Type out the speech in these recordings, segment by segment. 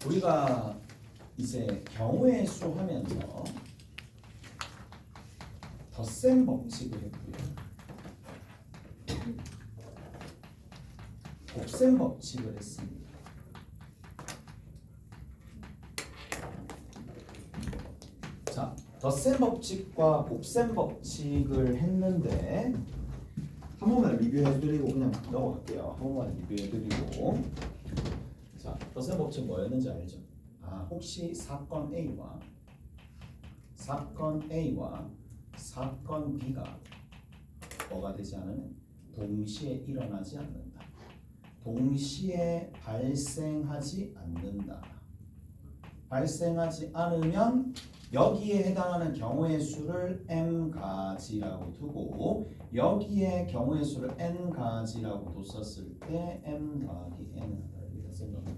우리가 이제 경우의 수 하면서 덧셈 법칙을 했고요. 곱셈 법칙을 했습니다. 자, 덧셈 법칙과 곱셈 법칙을 했는데 한 번만 리뷰해드리고 그냥 넘어갈게요. 한 번만 리뷰해드리고. 자, 덧셈 법칙 뭐였는지 알죠? 혹시 사건 A와 사건 B가 뭐가 되지 않으면 동시에 일어나지 않는다. 동시에 발생하지 않는다. 발생하지 않으면 여기에 해당하는 경우의 수를 m가지라고 두고 여기에 경우의 수를 n가지라고 뒀었을 때 m 더하기 n은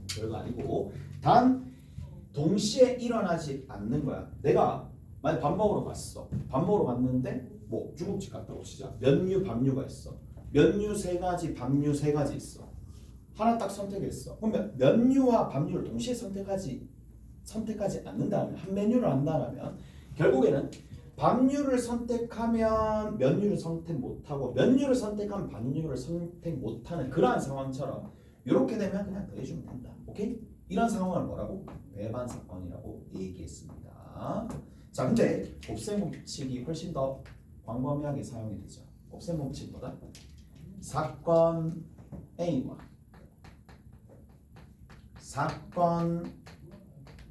별거 아니고 단 동시에 일어나지 않는 거야. 내가 만약 밥 먹으러 갔어. 밥 먹으러 갔는데 뭐 중국집 갔다고 치자. 면류, 밥류가 있어. 면류 3가지, 밥류 3가지 있어. 하나 딱 선택했어. 그러면 면류와 밥류를 동시에 선택하지 않는다면 한 메뉴를 한다면 결국에는 밥류를 선택하면 면류를 선택 못하고 면류를 선택하면 밥류를 선택 못하는 그러한 상황처럼 이렇게 되면 그냥 더해주면 된다. 오케이? 이런 상황을 뭐라고? 배반 사건이라고 얘기했습니다. 자, 근데 곱셈 법칙이 훨씬 더 광범위하게 사용이 되죠. 곱셈 법칙보다 사건 A와 사건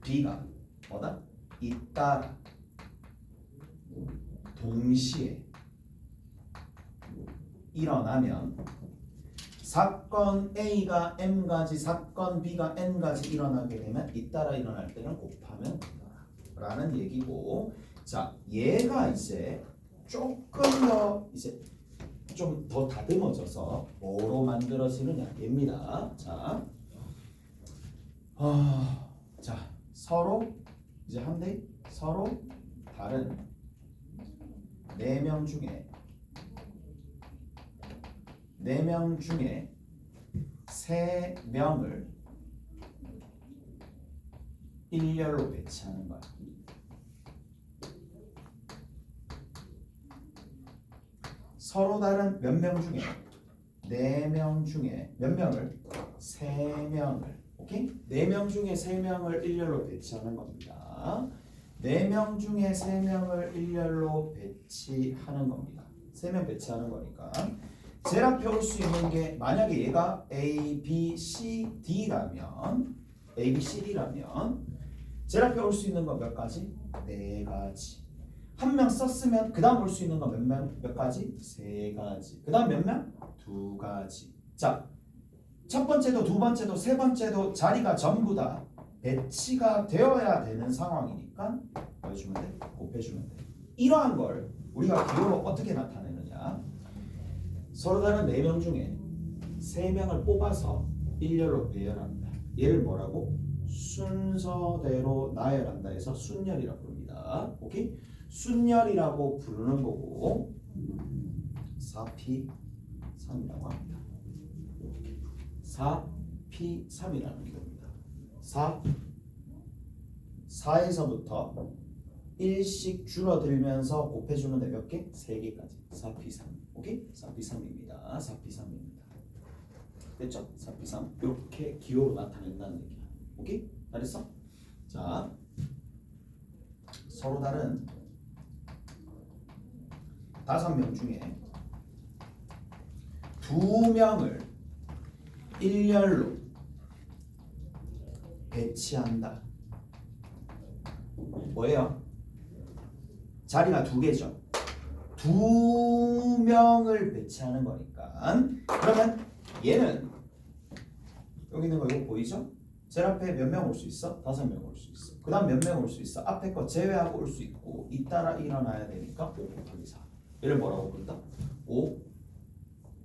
B가 뭐다? 잇따라 동시에 일어나면 사건 A가 m가지, 사건 B가 n가지 일어나게 되면 잇따라 일어날 때는 곱하면 된다라는 얘기고, 자, 얘가 이제 조금 더 이제 좀 더 다듬어져서 뭐로 만들어지느냐 얘입니다. 자, 자, 서로 이제 한데 서로 다른 4명 중에 3명을 일렬로 배치하는 거야. 서로 다른 몇 명 중에 4명 중에 몇 명을 3명을 오케이? 4명 중에 3명을 일렬로 배치하는 겁니다. 4명 중에 3명을 일렬로 배치하는 겁니다. 3명 배치하는 거니까 제일 앞에 올 수 있는 게 만약에 얘가 A, B, C, D라면 A, B, C, D라면 제일 앞에 올 수 있는 건 몇 가지? 4가지. 한 명 썼으면 그 다음 올 수 있는 건 몇 가지? 3가지. 그 다음 몇 명? 2가지. 자, 첫 번째도 두 번째도 세 번째도 자리가 전부 다 배치가 되어야 되는 상황이니까 뭐 해주면 돼? 곱해주면 돼. 이러한 걸 우리가 기호로 어떻게 나타내느냐? 서로 다른 4명 중에 3명을 뽑아서 일렬로 배열한다. 얘를 뭐라고? 순서대로 나열한다 해서 순열이라고 부릅니다. 오케이? 순열이라고 부르는 거고 4P3이라고 합니다. 4P3이라는 게 됩니다. 4에서부터 1씩 줄어들면서 곱해주는데 몇 개? 3개까지. 4P3. 오케이? 4P3입니다. 4P3입니다. 됐죠? 4P3. 이렇게 기호로 나타낸다는 얘기야. 오케이? 잘했어? 자, 서로 다른 5명 중에 2명을 일렬로 배치한다. 뭐예요? 자리가 2개죠. 2명을 배치하는 거니까. 그러면 얘는 여기 있는 거 이거 보이죠? 제일 앞에 몇 명 올 수 있어? 5명 올 수 있어. 그 다음 몇 명 올 수 있어? 앞에 거 제외하고 올 수 있고 잇따라 일어나야 되니까 5 곱하기 4. 얘를 뭐라고 부른다?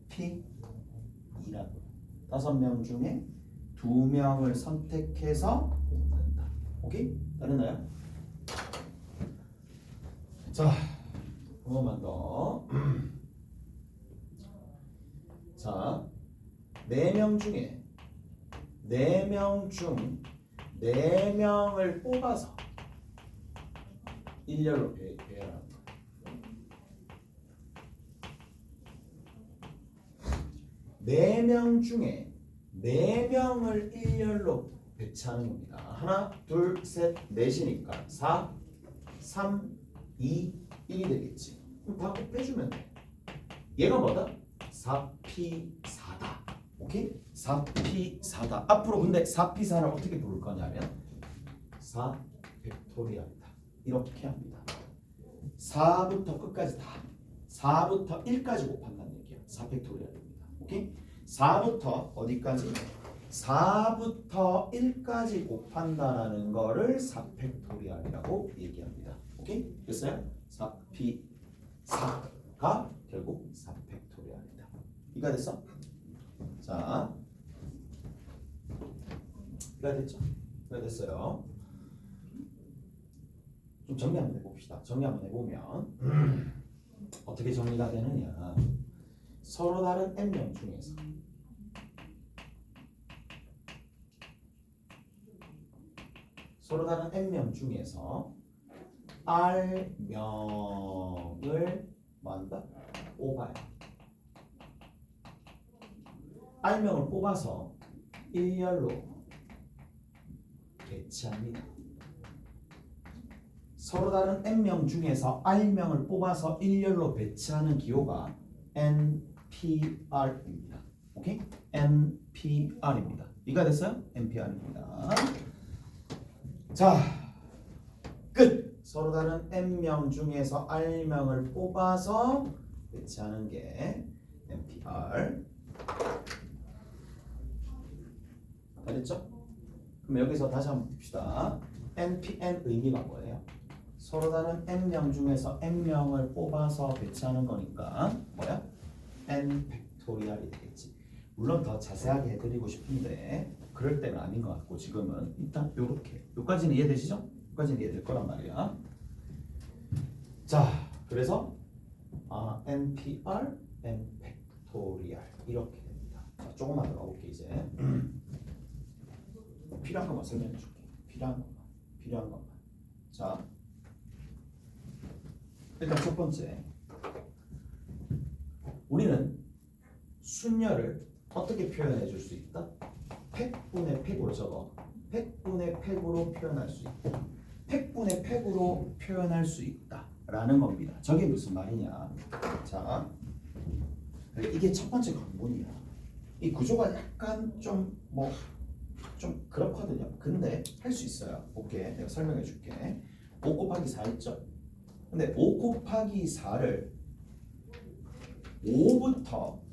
5P2라고. 5명 중에 2명을 선택해서 뽑는다. 오케이? 다르나요? 자, 한 번만 더. 자, 4명 중에 4명 중 4명을 뽑아서 일렬로 배열하는 거예요. 4명 중에 4명을 일렬로 배치하는 겁니다. 하나, 둘, 셋, 넷이니까 4, 3, 2, 1이 되겠지. 그럼 다 곱해주면 돼. 얘가 뭐다? 4P4다. 오케이? 4P4다. 앞으로 근데 4P4를 어떻게 부를 거냐면 4 팩토리얼이다. 이렇게 합니다. 4부터 끝까지 다 4부터 1까지 곱한다는 얘기야. 4 팩토리얼입니다. 오케이? 4부터 어디까지? 4부터 1까지 곱한다라는 거를 4 팩토리얼이라고 얘기합니다. 오케이? 됐어요? 4P4가 결국 4 팩토리얼이다. 이가 됐어? 자, 이가 됐죠? 이가 됐어요. 좀 정리 한번 해봅시다. 정리 한번 해보면 어떻게 정리가 되느냐? 서로 다른 n명 중에서 n명 중에서 r명을 뭐한다? 뽑아요. r명을 뽑아서 일렬로 배치합니다. 서로 다른 n명 중에서 r명을 뽑아서 일렬로 배치하는 기호가 NPR입니다. 오케이? NPR입니다. 이해가 됐어요? NPR입니다. 자, 끝! 서로 다른 n명 중에서 r명을 뽑아서 배치하는 게 NPR. 다 됐죠? 그럼 여기서 다시 한번 봅시다. NPN 의미가 뭐예요? 서로 다른 n명 중에서 n명을 뽑아서 배치하는 거니까 뭐야? n 팩토리얼이 되겠지. 물론 더 자세하게 해드리고 싶은데 그럴 때는 아닌 것 같고 지금은 일단 요렇게 요까지는 이해되시죠? 요까지는 이해될 거란 말이야. 자, 그래서 NPR, n 팩토리얼 이렇게 됩니다. 자, 조금만 더 가볼게 이제. 필요한 것만 설명해 줄게. 필요한 것만. 자, 일단 첫 번째, 우리는 순열을 어떻게 표현해 줄 수 있다? 팩분의 팩으로 적어. 팩분의 팩으로 표현할 수 있다. 팩분의 팩으로 표현할 수 있다 라는 겁니다. 저게 무슨 말이냐? 자, 이게 첫 번째 관문이야. 이 구조가 약간 좀 그렇거든요. 근데 할 수 있어요. 오케이, 내가 설명해 줄게. 5 곱하기 4 있죠? 근데 5 곱하기 4를 5부터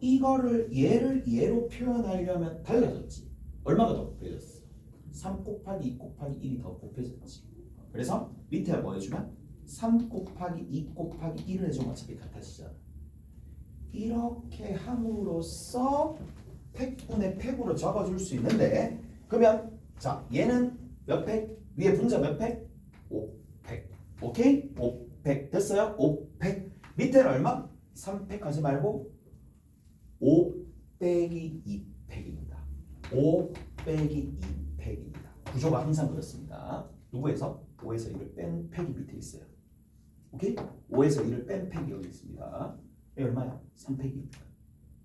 이거를 얘로 표현하려면 달라졌지. 얼마가 더 곱해졌어? 3 곱하기 2 곱하기 1이 더 곱해졌지. 그래서 밑에 뭐 해주면 3 곱하기 2 곱하기 1을 해주면 어차피 같아지잖아. 이렇게 함으로써 팩분의 팩으로 적어줄 수 있는데, 그러면 자, 얘는 몇 팩? 위에 분자 몇 팩? 5팩. 오케이? 5팩 됐어요? 5팩. 밑에는 얼마? 3팩 하지 말고 5 빼기 2팩입니다. 5 빼기 2팩입니다. 구조가 항상 그렇습니다. 누구에서? 5에서 1을 뺀 팩이 밑에 있어요. 오케이? 5에서 1을 뺀 팩이 여기 있습니다. 이게 얼마야? 3팩입니다.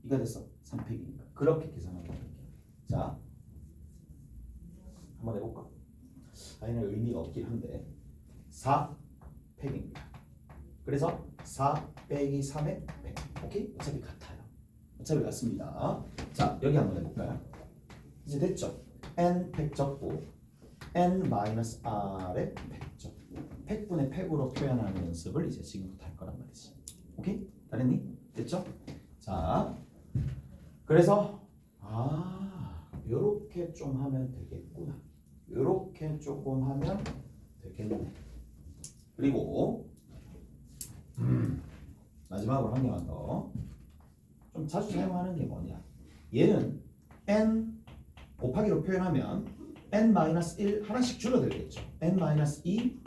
이가 됐어. 3팩이니까. 그렇게 계산하면 돼요. 자, 한번 해볼까? 아니는 의미가 없긴 한데 4팩입니다. 그래서 4 빼기 3의 팩. 오케이? 어차피 같아요. 어차피 같습니다. 자, 여기 한번 해볼까요? 이제 됐죠? n 팩 적고 n-r의 팩 적고 팩분의 팩으로 표현하는 연습을 이제 지금부터 할 거란 말이지. 오케이? 다랬니? 됐죠? 자, 그래서 요렇게 좀 하면 되겠구나. 요렇게 조금 하면 되겠네. 그리고 마지막으로 한 개만 더. 좀 자주 사용하는 게 뭐냐? 얘는 n 곱하기로 표현하면 n-1 하나씩 줄어들겠죠. n-2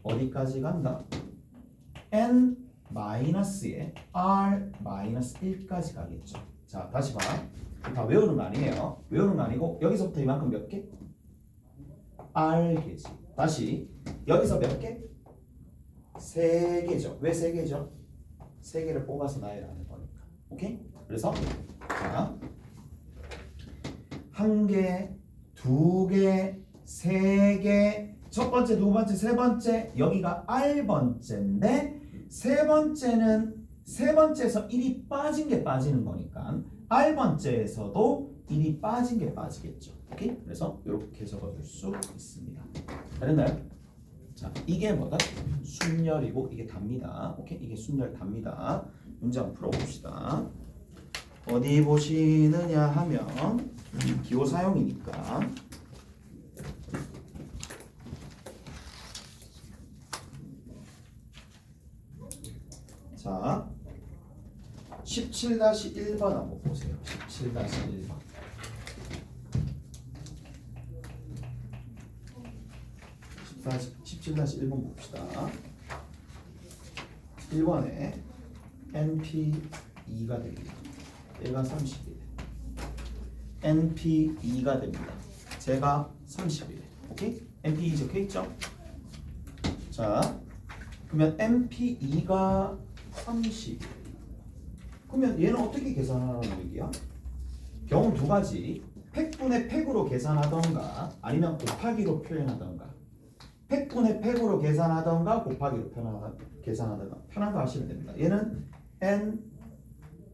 어디까지 간다? n 마이너스에 r 마이너스 1까지 가겠죠. 자, 다시 봐. 다 외우는 거 아니에요. 외우는 거 아니고 여기서부터 이만큼 몇 개? r개지. 다시 여기서 몇 개? 3개죠. 왜 3개죠? 3개를 뽑아서 나열을 하는 거니까. 오케이? 그래서 자, 1개, 2개, 3개, 첫 번째, 두 번째, 세 번째, 여기가 r번째인데 세 번째는 세 번째에서 1이 빠진 게 빠지는 거니까 r번째에서도 1이 빠진 게 빠지겠죠. 오케이? 그래서 이렇게 적어줄 수 있습니다. 됐나요? 자, 이게 뭐다? 순열이고 이게 답니다. 오케이? 이게 순열 답니다. 문제 한번 풀어봅시다. 어디 보시느냐 하면 기호 사용이니까 자 17-1번 한번 보세요. 17-1번 17-1번 봅시다. 1번에 NP2가 됩니다. 얘가 30이래. NP2가 됩니다. 제가 30이래. 오케이? NP2 적혀있죠? 자, 그러면 NP2가 30. 그러면 얘는 어떻게 계산하라는 얘기야? 경우 두 가지. 팩분의 팩으로 계산하던가 아니면 곱하기로 표현하던가. 팩분의 팩으로 계산하던가 곱하기로 계산하던가 편한 거 하시면 됩니다. 얘는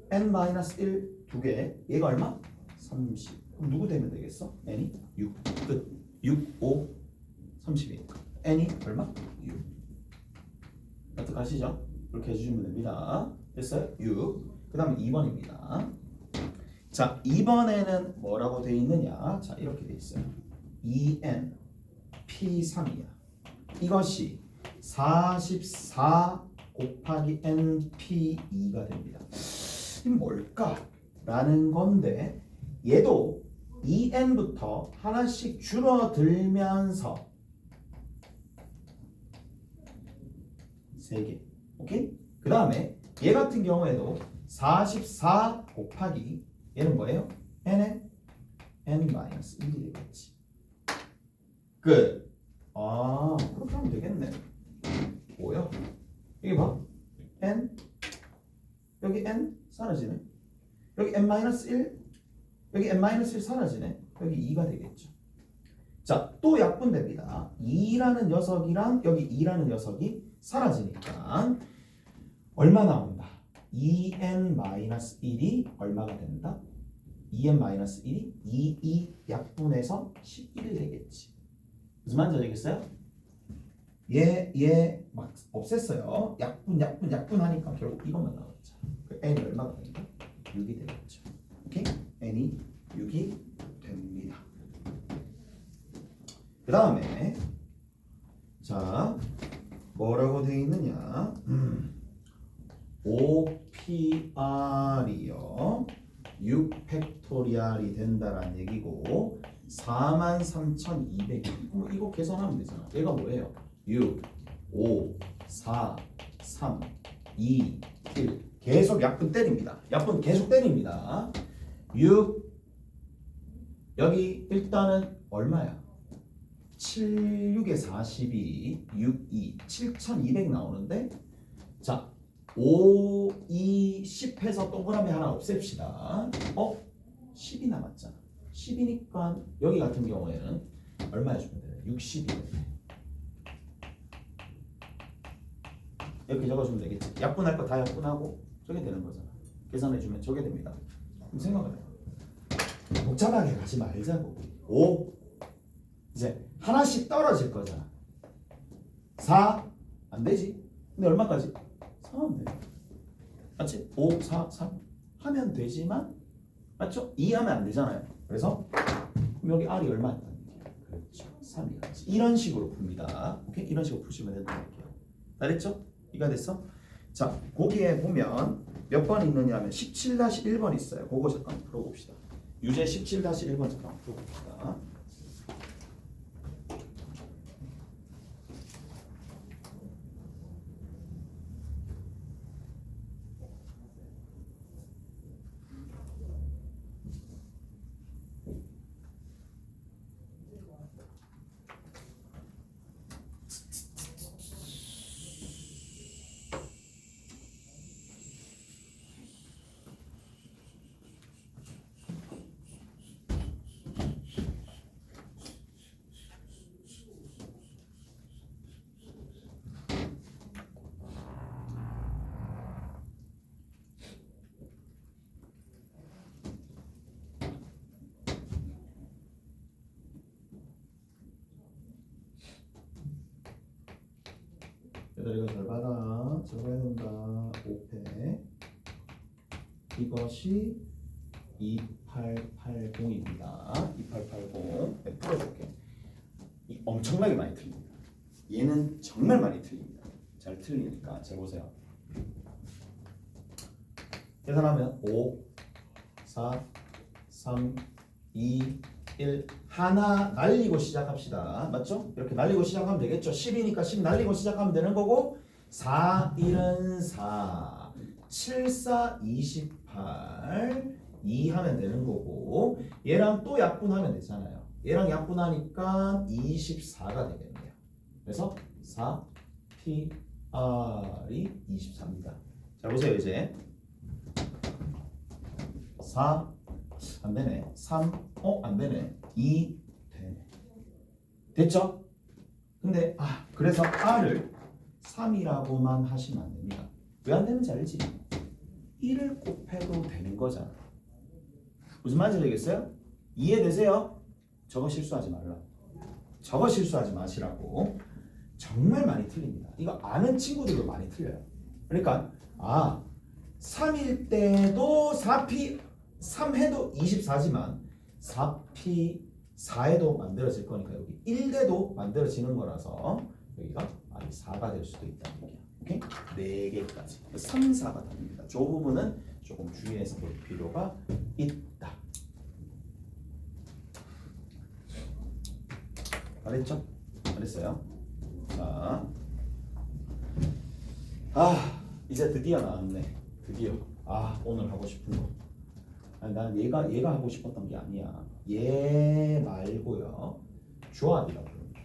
n-1 두 개. 얘가 얼마? 30. 그럼 누구 되면 되겠어? n이 6. 끝. 6, 5, 30이니까 n이 얼마? 6. 어떡하시죠? 그렇게 해주시면 됩니다. 됐어요? 6. 그 다음에 2번입니다. 자, 2번에는 뭐라고 되어 있느냐? 자, 이렇게 되어 있어요. 2n p3이야. 이것이 44 곱하기 np2가 됩니다. 이게 뭘까? 라는 건데 얘도 2n부터 하나씩 줄어들면서 3개. 오케이? 그 다음에 얘 같은 경우에도 44 곱하기 얘는 뭐예요? n에 n-1이 되겠지. 끝. 아, 그렇게 하면 되겠네. 뭐야? 여기 봐. n 여기 n 사라지네. 여기 n-1 여기 n-1 사라지네. 여기 2가 되겠죠. 자, 또 약분됩니다. 2라는 녀석이랑 여기 2라는 녀석이 사라지니까 얼마 나온다? 2n-1이 얼마가 된다? 2n-1이 2 약분해서 11이 되겠지. 무슨 말인지 알겠어요? 얘 막 없앴어요. 약분 하니까 결국 이것만 나왔죠. 그 n이 얼마가 된다? 6이 되겠죠. 오케이? n이 6이 됩니다. 그 다음에 자 뭐라고 되어 있느냐? 5PR이요 6팩토리얼이 된다라는 얘기고 43,200. 이거 계산하면 되잖아. 얘가 뭐예요? 6, 5, 4, 3, 2, 1. 계속 약분 때립니다. 약분 계속 때립니다. 6 여기 일단은 얼마야? 7, 6에 42, 6, 2, 7,200 나오는데 자 5, 2, 10 해서 동그라미 하나 없앱시다. 10이 남았잖아. 10이니까 여기 같은 경우에는 얼마 해주면 돼요? 60이 되네. 이렇게 적어주면 되겠지. 약분할 거 다 약분하고 저게 되는 거잖아. 계산해주면 저게 됩니다. 그럼 생각을 해요. 복잡하게 가지 말자고. 5 이제 하나씩 떨어질 거잖아. 4 안 되지. 근데 얼마까지? 3 하면 돼. 맞지? 5, 4, 3 하면 되지만 맞죠? 2 하면 안 되잖아요. 그래서 여기 R이 얼마 있다는 얘기야. 그렇죠. 3이야지. 이런 식으로 풉니다. 오케이? 이런 식으로 푸시면 된다는 얘기예요. 알겠죠? 이가 됐어? 자, 거기에 보면 몇 번 있느냐 하면 17-1번 있어요. 그거 잠깐 풀어봅시다. 유제 17-1번 잠깐 풀어봅시다. 얘들아 이거 잘 받아. 적어야 된다. 5패. 이것이 2880입니다. 2880. 네, 풀어줄게. 엄청나게 많이 틀립니다. 얘는 정말 많이 틀립니다. 잘 틀리니까 잘 보세요. 계산하면 5, 4, 3, 2, 1 하나 날리고 시작합시다. 맞죠? 이렇게 날리고 시작하면 되겠죠. 10이니까 10 날리고 시작하면 되는 거고 4, 1은 4, 7, 4, 28 2 하면 되는 거고 얘랑 또 약분하면 되잖아요. 얘랑 약분하니까 24가 되겠네요. 그래서 4, P, R이 24입니다. 자 보세요 이제 4 안되네 3 안되네 2 되네 됐죠? 근데 그래서 R을 3이라고만 하시면 안됩니다. 왜 안되는지 알지? 1을 곱해도 되는 거잖아. 무슨 말인지 알겠어요? 이해되세요? 저거 실수하지 말라. 저거 실수하지 마시라고. 정말 많이 틀립니다. 이거 아는 친구들도 많이 틀려요. 그러니까 3일 때도 4P 3해도 24지만 4P 4해도 만들어질 거니까 여기 1대도 만들어지는 거라서 여기가 4가 될 수도 있다는 얘기야. 오케이? 4개까지 3, 4가 답입니다. 저 부분은 조금 주의해서 볼 필요가 있다. 알았죠? 알았어요? 자, 이제 드디어 나왔네. 드디어. 오늘 하고 싶은 거. 난 얘가 하고 싶었던 게 아니야. 얘 말고요. 조합이라고 합니다.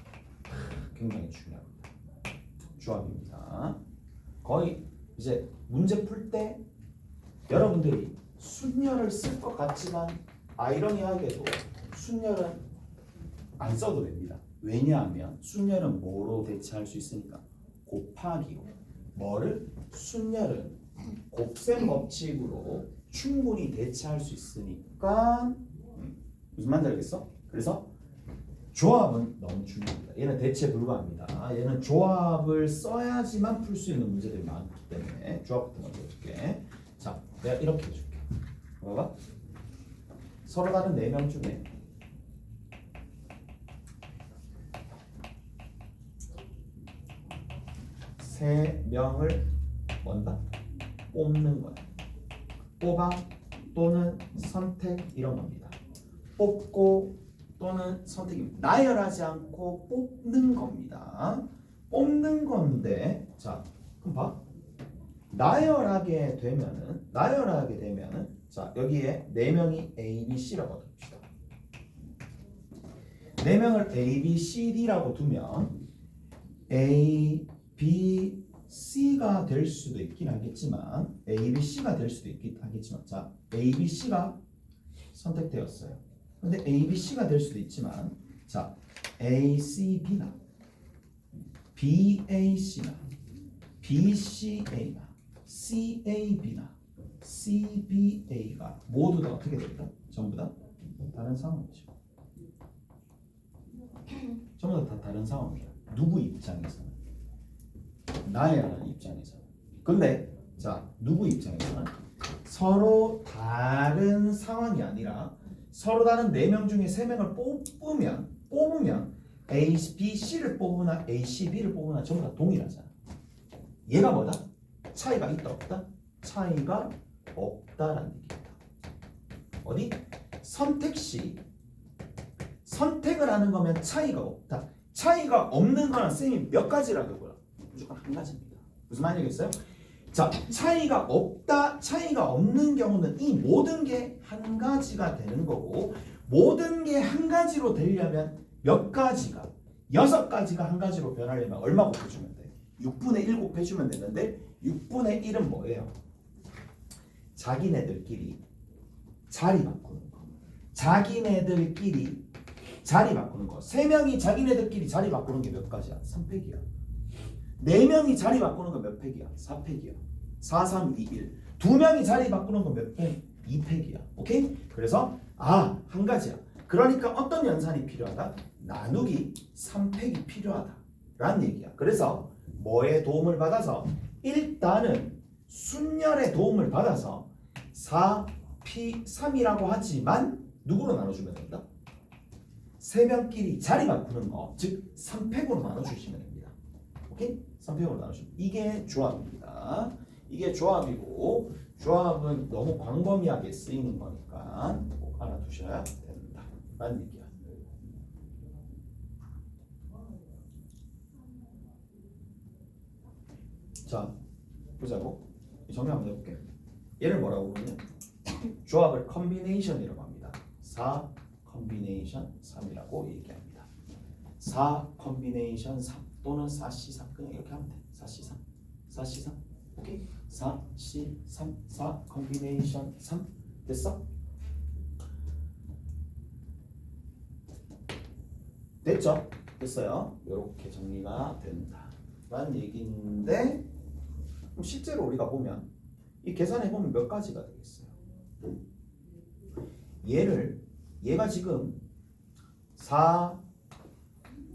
굉장히 중요합니다. 조합입니다. 거의 이제 문제 풀 때 여러분들이 순열을 쓸 것 같지만 아이러니하게도 순열은 안 써도 됩니다. 왜냐하면 순열은 뭐로 대체할 수 있으니까 곱하기로. 뭐를? 순열은 곱셈 법칙으로 충분히 대체할 수 있으니까 무슨 말인지 알겠어? 그래서 조합은 너무 중요합니다. 얘는 대체 불가합니다. 얘는 조합을 써야지만 풀 수 있는 문제들이 많기 때문에 조합부터 먼저 해줄게. 자, 내가 이렇게 해줄게. 봐봐. 서로 다른 4명 중에 세 명을 뭔다? 뽑는 거야. 뽑아 또는 선택 이런 겁니다. 뽑고 또는 선택입니다. 나열하지 않고 뽑는 겁니다. 뽑는 건데 자, 그럼 봐. 나열하게 되면은 자, 여기에 4명이 A, B, C라고 둡시다. 4명을 A, B, C, D라고 두면 A, B, C가 될 수도 있긴 하겠지만 A, B, C가 될 수도 있긴 하겠지만 자, A, B, C가 선택되었어요. 근데 A, B, C가 될 수도 있지만 자, A, C, B나 B, A, C나 B, C, A나 C, A, B나 C, B, A가 모두 다 어떻게 될까? 전부 다 다른 상황이죠. 전부 다 다른 상황이에요. 누구 입장에서는? 나의 입장에서는. 근데 자, 누구 입장에서는 서로 다른 상황이 아니라 서로 다른 4명 중에 3명을 뽑으면 A, B, C를 뽑으나 A, C, B를 뽑으나 전부 다 동일하잖아. 얘가 뭐다? 차이가 있다 없다? 차이가 없다라는 얘기입니다. 어디? 선택 시 선택을 하는 거면 차이가 없다. 차이가 없는 거는 쌤이 몇 가지라고 보라. 무조건 한 가지입니다. 무슨 말이겠어요? 자, 차이가 없다, 차이가 없는 경우는 이 모든 게 한 가지가 되는 거고 모든 게 한 가지로 되려면 몇 가지가 6가지가 한 가지로 변하려면 얼마 곱해주면 돼? 6분의 1 곱해주면 되는데 6분의 1은 뭐예요? 자기네들끼리 자리 바꾸는 거. 자기네들끼리 자리 바꾸는 거. 3명이 자기네들끼리 자리 바꾸는 게 몇 가지야? 3팩이야. 4명이 자리 바꾸는 거 몇 팩이야? 4팩이야. 4, 3, 2, 1. 2명이 자리 바꾸는 거 몇 팩? 2팩이야. 오케이? 그래서 한 가지야. 그러니까 어떤 연산이 필요하다? 나누기 3팩이 필요하다 라는 얘기야. 그래서 뭐의 도움을 받아서? 일단은 순열의 도움을 받아서 4p3이라고 하지만 누구로 나눠주면 된다? 세 명끼리 자리 바꾸는 거, 즉 3팩으로 나눠주시면 됩니다. 오케이? 3팩으로 나눠주시면 이게 조합입니다. 이게 조합이고 조합은 너무 광범위하게 쓰이는 거니까 꼭 알아두셔야 된다 라는 얘기야. 자, 보자고. 정리 한번 해볼게. 얘를 뭐라고 부르냐? 조합을 컨비네이션이라고 합니다. 4 컨비네이션 3이라고 얘기합니다. 4 컨비네이션 3 또는 4C3 그냥 이렇게 하면 돼. 4C3 4C3 오케이? 4C3 4 컨비네이션 3 됐어? 됐죠? 됐어요. 이렇게 정리가 된다 라는 얘기인데 그럼 실제로 우리가 보면 이 계산해보면 몇 가지가 되겠어요. 얘가 지금 4,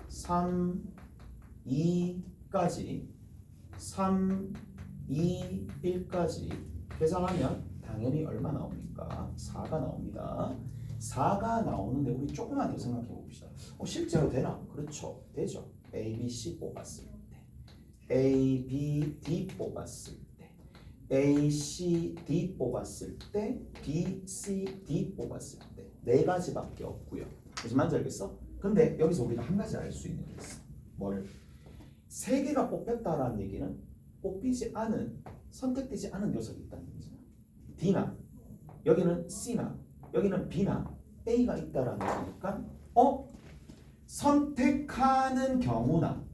3, 2까지 3, 2, 1까지 계산하면 당연히 얼마 나옵니까? 4가 나옵니다. 4가 나오는데 우리 조금만 더 생각해 봅시다. 실제로 되나? 그렇죠. 되죠. A, B, C 뽑았을 때 A, B, D 뽑았을 때 A, C, D 뽑았을 때 B, C, D 뽑았을 때 네 가지밖에 없고요. 무슨 말인지 알겠어? 근데 여기서 우리가 한 가지 알 수 있는 게 있어. 뭐를? 세 개가 뽑혔다라는 얘기는 뽑히지 않은 선택되지 않은 녀석이 있다는 얘기잖아. D나 여기는 C나 여기는 B나 A가 있다라는 얘기니까 선택하는 경우나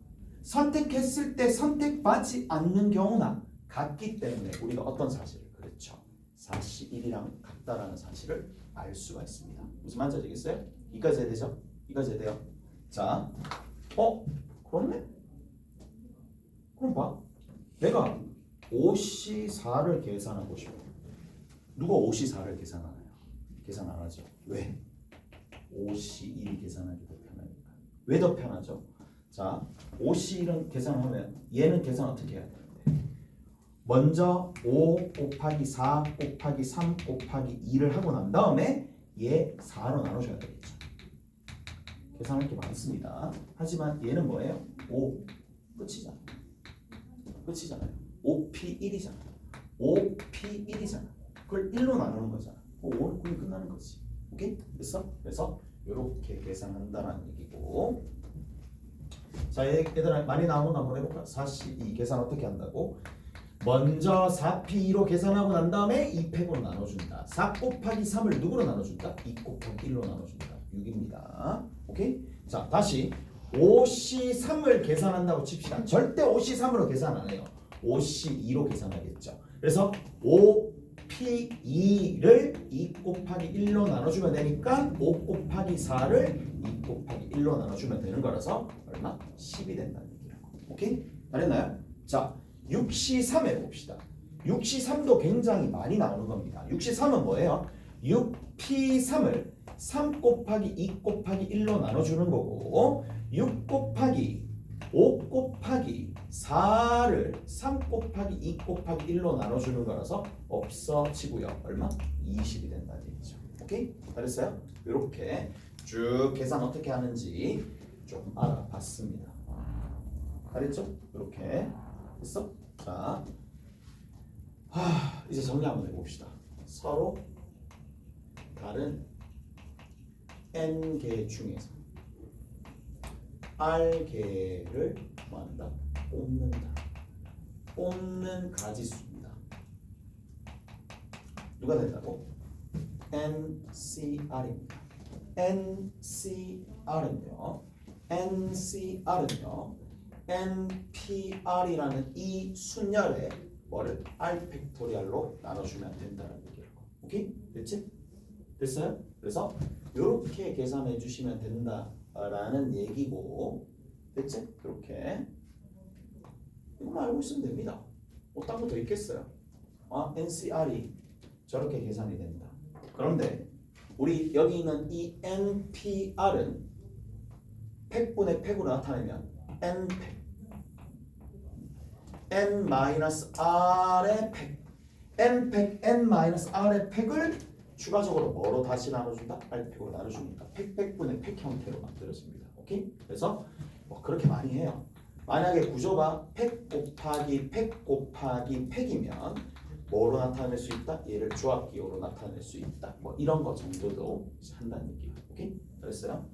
선택했을 때 선택받지 않는 경우나 같기 때문에 우리가 어떤 사실을 그렇죠. 4C1이랑 같다라는 사실을 알 수가 있습니다. 무슨 말인지 아시겠어요? 이까지 해야 되죠? 이까지 해야 돼요. 자, 그렇네? 그럼 봐. 내가 5C4를 계산하고 싶어. 누가 5C4를 계산하나요? 계산 안 하죠. 왜? 5C1이 계산하기 더 편하니까. 왜 더 편하죠? 자, 5C1은 계산하면 얘는 계산 어떻게 해야 되는데? 먼저 5 곱하기 4 곱하기 3 곱하기 2를 하고 난 다음에 얘 4로 나눠줘야 되겠죠. 계산할 게 많습니다. 하지만 얘는 뭐예요? 5 끝이잖아요. 끝이잖아요. 5P1이잖아요. 5P1이잖아. 그걸 1로 나누는 거잖아. 5는 거의 끝나는 거지. 오케이? 됐어? 그래서 이렇게 계산한다라는 얘기고. 자, 얘들아 많이 나오는 거 한번 해볼까? 4C2 계산 어떻게 한다고? 먼저 4P2로 계산하고 난 다음에 2팩으로 나눠준다. 4 곱하기 3을 누구로 나눠준다? 2 곱하기 1로 나눠준다. 6입니다. 오케이? 자, 다시 5C3을 계산한다고 칩시다. 절대 5C3으로 계산 안 해요. 5C2로 계산하겠죠. 그래서 5P2를 2 곱하기 1로 나눠주면 되니까 5 곱하기 4를 2 곱하기 1로 나눠주면 되는 거라서 얼마? 10이 된다는 얘기라고. 오케이? 잘했나요? 자, 6C3 해봅시다. 6C3도 굉장히 많이 나오는 겁니다. 6C3은 뭐예요? 6P3을 3 곱하기 2 곱하기 1로 나눠주는 거고 6 곱하기 5 곱하기 4를 3 곱하기 2 곱하기 1로 나눠주는 거라서 없어지고요. 얼마? 20이 된다는 얘기죠. 오케이? 잘했어요? 이렇게 쭉 계산 어떻게 하는지 좀 알아봤습니다. 잘했죠? 이렇게 됐어? 자, 이제 정리 한번 해봅시다. 서로 다른 n개 중에서 r개를 뭐한다? 뽑는다. 뽑는 가지수입니다. 누가 된다고? NCR입니다. NCR은요. NPR이라는 이 순열에 뭐를 R 팩토리얼로 나눠주면 된다는 얘기라고. 오케이? 됐지? 됐어요? 그래서 이렇게 계산해 주시면 된다라는 얘기고, 됐지? 그렇게 이거만 알고 있으면 됩니다. 딴 거 더 있겠어요? NCR이 저렇게 계산이 된다. 그런데 우리 여기 있는 이 NPR은 팩분의 팩으로 나타내면 N팩 n-r의 팩 n 팩 n-r의 팩을 추가적으로 뭐로 다시 나눠준다? r팩으로 나눠주니까 팩분의 팩 형태로 만들어집니다. 오케이? 그래서 뭐 그렇게 많이 해요. 만약에 구조가 팩 곱하기 팩이면 뭐로 나타낼 수 있다? 얘를 조합기호로 나타낼 수 있다. 뭐 이런 거 정도도 한다는 얘기야. 오케이? 그랬어요?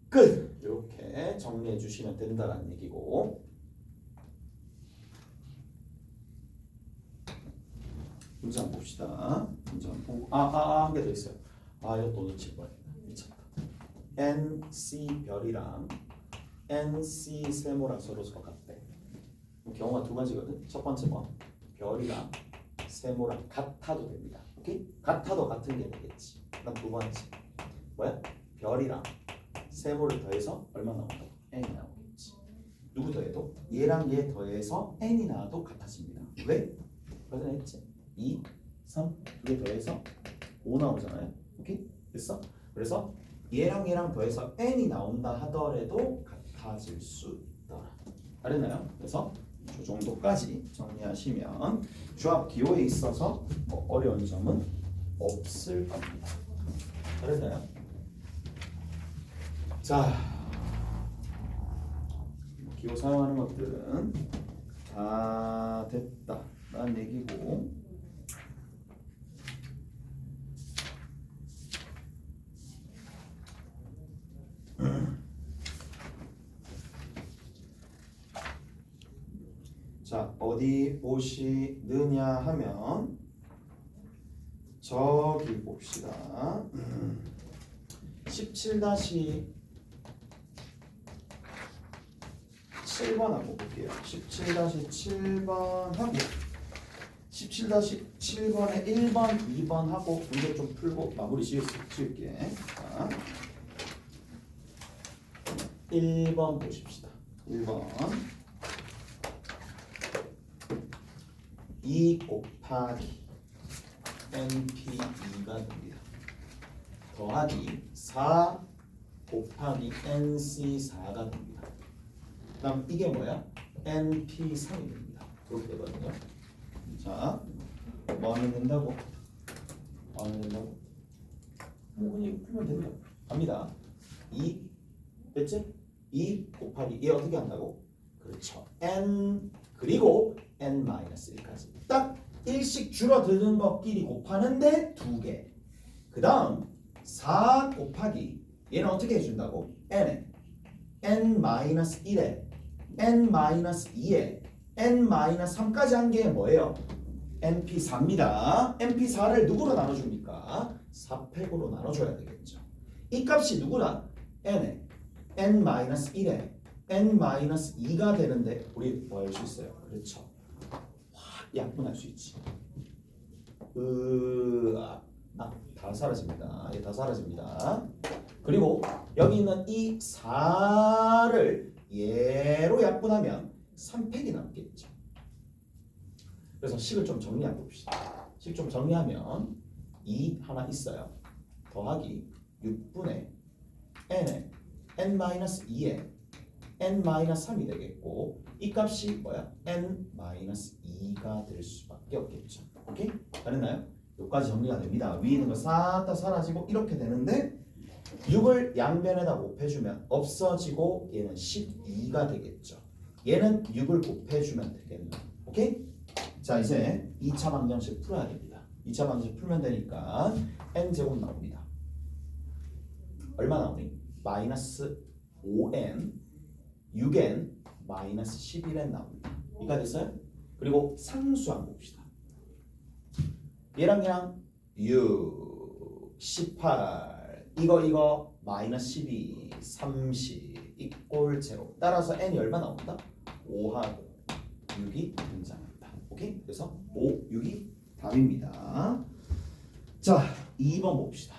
끝! 이렇게 정리해 주시면 된다는 얘기고, 문제 한번 봅시다. 문제 한번 보고 한 개 더 있어요. 이거 또 놓칠 뻔했다. 미쳤다. NC 별이랑 NC 세모랑 서로 같대. 경우가 두 가지거든. 첫 번째 뭐 별이랑 세모랑 같아도 됩니다. 오케이? 같아도 같은 게 되겠지. 그다음 두 번째 뭐야? 별이랑 세모를 더해서 얼마 나온다? n이 나오겠지. 누구 더해도 얘랑 얘 더해서 n이 나와도 같아집니다. 왜? 아까 전에 했지. 2, 3 두 개 더해서 5 나오잖아요. 오케이? 됐어? 그래서 얘랑 얘랑 더해서 n이 나온다 하더라도 같아질 수 있더라. 알았나요? 그래서 이 정도까지 정리하시면 조합 기호에 있어서 뭐 어려운 점은 없을 겁니다. 알았나요? 자, 기호 사용하는 것들은 다 됐다 라는 얘기고, 자, 어디 보시느냐 하면 저기 봅시다. 17-7번 한번 볼게요. 17-7번 하고 17-7번에 1번, 2번 하고 문제 좀 풀고 마무리 지을게. 자, 1번 보십시다. 1번 2 곱하기 NP2가 됩니다. 더하기 4 곱하기 NC4가 됩니다. 그 다음 이게 뭐야? NP3이 됩니다. 그렇게 되거든요. 자, 뭐 하면 된다고? 뭐 하면 된다고? 뭐 그냥 풀면 된다. 갑니다. 2 됐지? 2 곱하기 얘 어떻게 한다고? 그렇죠. N 그리고 N-1까지 딱 1씩 줄어드는 것끼리 곱하는데 2개. 그 다음 4 곱하기 얘는 어떻게 해준다고? N에 N-1에 N-2에 N-3까지 한 게 뭐예요? NP4입니다. NP4를 누구로 나눠줍니까? 4팩으로 나눠줘야 되겠죠. 이 값이 누구나 N에 N-1에 N-2가 되는데 우리 뭐 할 수 있어요? 그렇죠. 확 약분할 수 있지. 다 사라집니다. 다 사라집니다. 그리고 여기 있는 이 4를 얘로 약분하면 3팩이 남겠죠. 그래서 식을 좀 정리해 봅시다. 식 좀 정리하면 2 하나 있어요. 더하기 6분의 n에 n-2에 n-3이 되겠고 이 값이 뭐야? n-2가 될 수밖에 없겠죠. 오케이? 알았나요? 여기까지 정리가 됩니다. 위에 있는 거 싹 다 사라지고 이렇게 되는데 6을 양변에다 곱해주면 없어지고 얘는 12가 되겠죠. 얘는 6을 곱해주면 되겠네요. 오케이? 자, 이제 2차 방정식 풀어야 됩니다. 2차 방정식 풀면 되니까 n제곱 나옵니다. 얼마 나오니? 마이너스 5n 6n 마이너스 11n 나옵니다. 이가 됐어요? 그리고 상수 한번 봅시다. 얘랑 6, 18 이거 마이너스 12, 30 이꼴 제로. 따라서 n이 얼마 나온다? 5하고 6이 등장합니다. 오케이? 그래서 5, 6이 답입니다. 자, 2번 봅시다.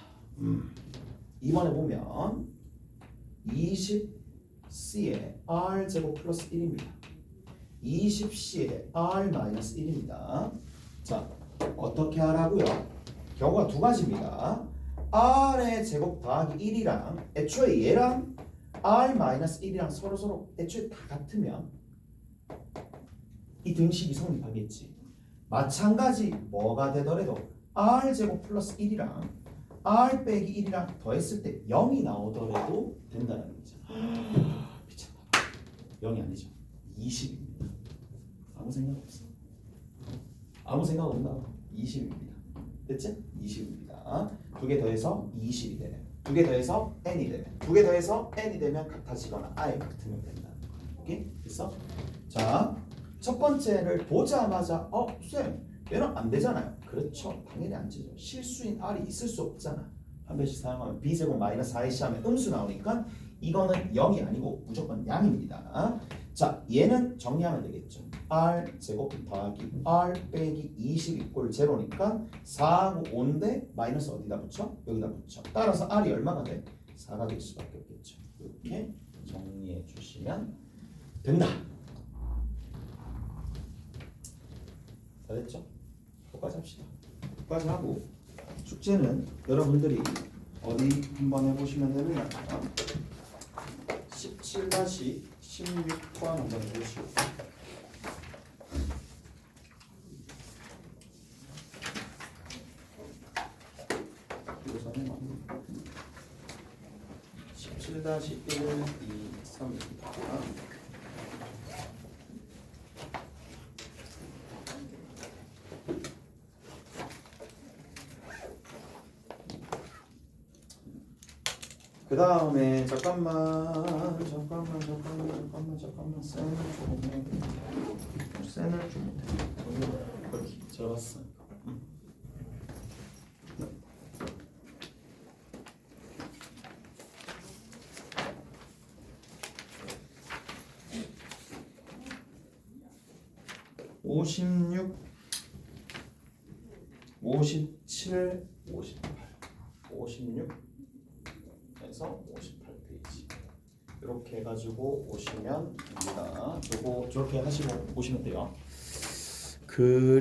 2번에 보면 20C에 R제곱 플러스 1입니다. 20C에 R 마이너스 1입니다. 자, 어떻게 하라고요? 경우가 두 가지입니다. R의 제곱 더하기 1이랑 애초에 얘랑 R 마이너스 1이랑 서로 애초에 다 같으면 이 등식이 성립하겠지. 마찬가지 뭐가 되더라도 r제곱 플러스 1이랑 r 빼기 1이랑 더했을 때 0이 나오더라도 된다는 거죠. 미쳤다. 0이 아니죠. 20입니다. 아무 생각 없어. 아무 생각 없나? 20입니다. 됐지? 20입니다. 두 개 더해서 20이 되네. 두 개 더해서 n이 되면, 두 개 더해서 n이 되면 같아지거나 아예 같으면 된다. 오케이? 됐어? 자, 첫 번째를 보자마자 쌤, 얘는 안 되잖아요. 그렇죠. 당연히 안 되죠. 실수인 r이 있을 수 없잖아. 한 배씩 사용하면 b제곱 마이너스 4ac 하면 음수 나오니까 이거는 0이 아니고 무조건 양입니다. 자, 얘는 정리하면 되겠죠. r제곱 더하기 r 빼기 20 이꼴 제로니까 4하고 5인데 마이너스 어디다 붙여? 여기다 붙여. 따라서 r이 얼마가 돼? 4가 될 수밖에 없겠죠. 이렇게 정리해 주시면 된다. 잘했죠? 여기까지 합시다. 여기까지 하고 숙제는 여러분들이 어디 한번 해보시면 되느냐? 17-16번 한번 해보시고 이거는 17-1, 2, 3입니다. 그 다음에 잠깐만 쌤을 좀 못해. 그렇게 적었어. 오 56, 57, 58, 56 해서 58페이지 이렇게 해가지고 오시면 됩니다. 요거 저렇게 하시고 오시면 돼요.